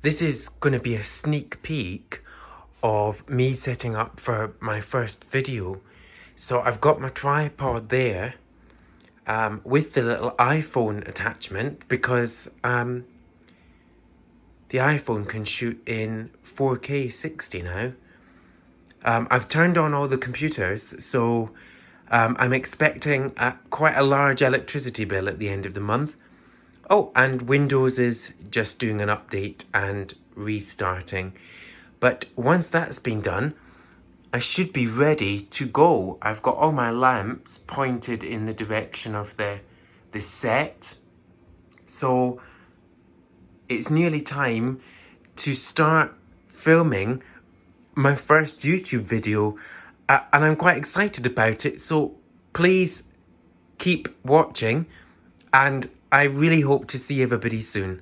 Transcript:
This is going to be a sneak peek of me setting up for my first video. So I've got my tripod there with the little iPhone attachment because the iPhone can shoot in 4K 60 now. I've turned on all the computers, so I'm expecting quite a large electricity bill at the end of the month. Oh, and Windows is just doing an update and restarting. But once that's been done, I should be ready to go. I've got all my lamps pointed in the direction of the set. So it's nearly time to start filming my first YouTube video. And I'm quite excited about it. So please keep watching. And I really hope to see everybody soon.